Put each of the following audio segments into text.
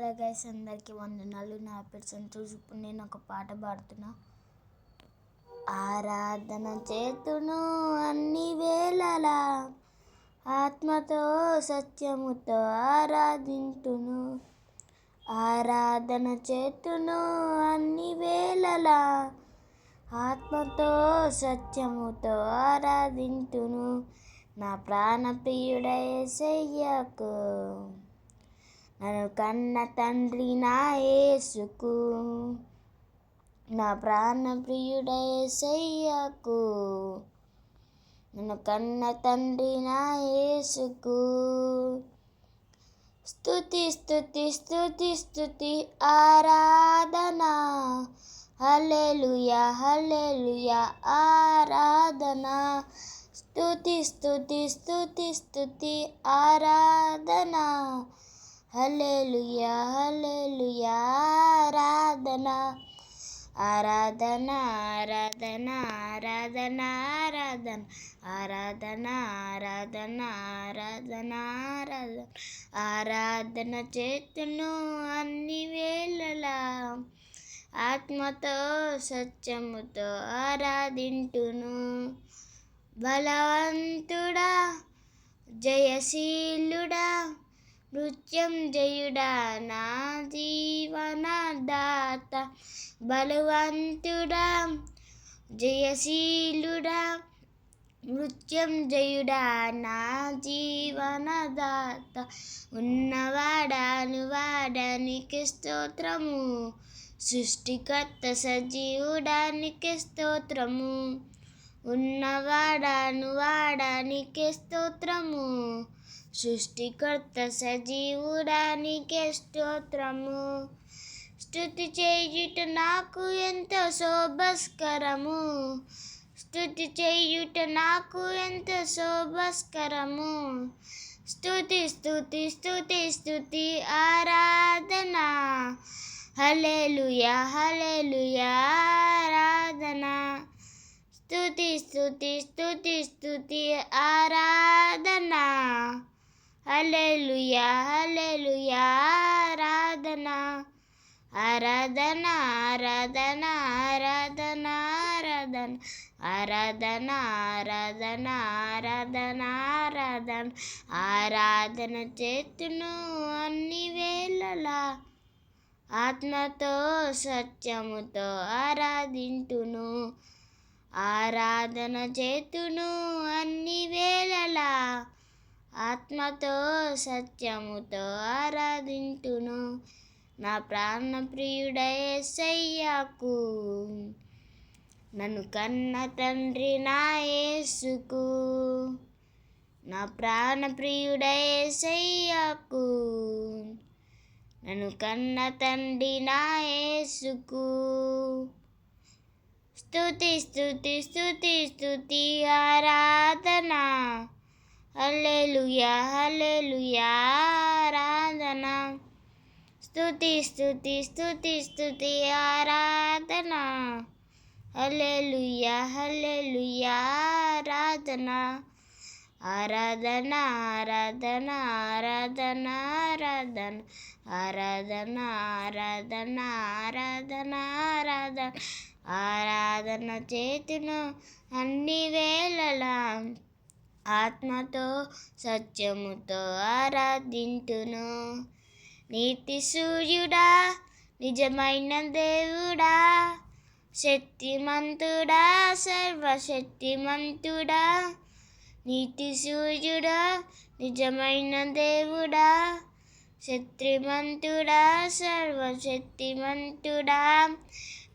Hello guys, అందరికీ వందనాలు. నా పేరు సంతోష్. ఇప్పుడు నేను ఒక పాట పాడుతున్నా. ఆరాధన చేతును అన్ని వేళలా, ఆత్మతో సత్యముతో ఆరాధింతును. ఆరాధన చేతును అన్ని వేళలా, ఆత్మతో సత్యముతో ఆరాధింతును. నా ప్రాణ ప్రియుడ యేసయ్యకు, నన్ను కన్న తండ్రి నా యేసుకు, నా ప్రాణ ప్రియుడ యేసయ్యకు, నన్ను కన్న తండ్రి నా యేసుకు. స్తుతి స్తుతి స్తుతి స్తుతి ఆరాధన, హల్లెలూయా హల్లెలూయా ఆరాధన. స్తుతి స్తుతి స్తుతి స్తుతి ఆరాధన, హల్లెలూయా హల్లెలూయా ఆరాధన. ఆరాధన ఆరాధన ఆరాధన ఆరాధన ఆరాధన ఆరాధన ఆరాధన ఆరాధన. ఆరాధన చేతును అన్ని వేళలా, ఆత్మతో సత్యముతో ఆరాధింతును. బలవంతుడా జయశీలుడా, నృత్యం జయుడా నా జీవనదాత. బలవంతుడా జయశీలుడా, నృత్యం జయుడా నా జీవనదాత. ఉన్నవాడాను వాడానికి స్తోత్రము, సృష్టికర్త సజీవుడానికి స్తోత్రము. ఉన్నవాడాను వాడానికి స్తోత్రము, సృష్టికర్త సజీవుడానికి స్తోత్రము. స్తుతి చేయుట నాకు ఎంతో శోభస్కరము, స్తుతి చేయుట నాకు ఎంతో శోభస్కరము. స్తుతి స్తుతి స్తుతి స్తుతి ఆరాధన, హల్లెలూయా హల్లెలూయా ఆరాధన. స్తుతి స్తుతి స్తుతి స్తుతి ఆరాధన, హల్లెలూయా హల్లెలూయా ఆరాధన. ఆరాధన ఆరాధన ఆరాధన ఆరాధన ఆరాధన ఆరాధన ఆరాధన ఆరాధన. ఆరాధన చేతును అన్ని వేళలా, ఆత్మతో సత్యముతో ఆరాధింతును. ఆరాధన చేతును అన్ని వేళలా, ఆత్మతో సత్యముతో ఆరాధింతును. నా ప్రాణ ప్రియుడ యేసయ్యకు, నన్ను కన్న తండ్రి నా యేసుకు, నా ప్రాణ ప్రియుడ యేసయ్యకు, నన్ను కన్న తండ్రి నా యేసుకు. స్తుతి స్తుతి స్తుతి స్తుతి ఆరాధన, హల్లెలూయా హల్లెలూయా ఆరాధన. స్తుతి స్తుతి స్తుతి స్తుతి ఆరాధన, హల్లెలూయా హల్లెలూయా ఆరాధన. ఆరాధన ఆరాధన ఆరాధన ఆరాధన ఆరాధన ఆరాధన ఆరాధన ఆరాధన. ఆరాధన చేతును అన్ని వేళలా, ఆత్మతో సత్యముతో ఆరాధింతును. నీతి సూర్యుడా నిజమైన దేవుడా, శక్తిమంతుడా సర్వశక్తిమంతుడా. నీతి సూర్యుడా నిజమైన దేవుడా, శక్తిమంతుడా సర్వశక్తిమంతుడా.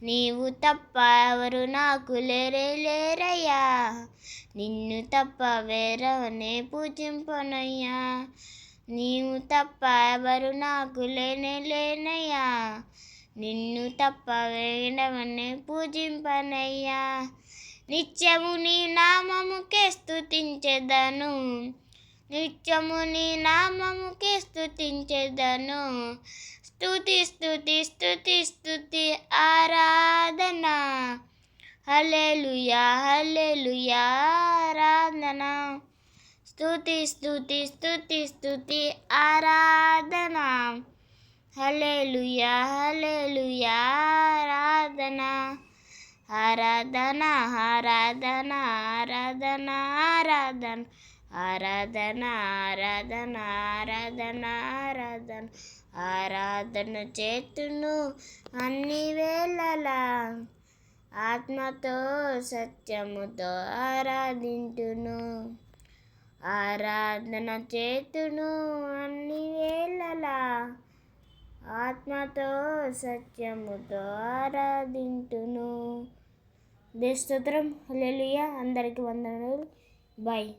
నీవు తప్ప ఎవరు నాకు లేరయ్యా, నిన్ను తప్ప వేరవనే పూజింపనయ్యా. నీవు తప్ప ఎవరు నాకు లేనయ్యా, నిన్ను తప్ప వేరవనే పూజింపనయ్యా. నిత్యము నీ నామముకే స్తుతించెదను, నిత్యము నీ నామముకే స్తుతించెదను. స్తుతి స్తుతి స్తుతి స్తుతి ఆరాధన, హల్లెలూయా హల్లెలూయా ఆరాధన. స్తుతి స్తుతి స్తుతి స్తుతి ఆరాధన, హల్లెలూయా హల్లెలూయా ఆరాధన ఆరాధన ఆరాధన ఆరాధన ఆరాధన ఆరాధన ఆరాధన ఆరాధన ఆరాధన ఆరాధన చేతును అన్ని వేళలా ఆత్మతో సత్యముతో ఆరాధింతును ఆరాధన చేతును అన్ని వేళలా ఆత్మతో సత్యముతో ఆరాధింతును. స్తోత్రం. హల్లెలూయా. అందరికి వందనాలు. బాయ్.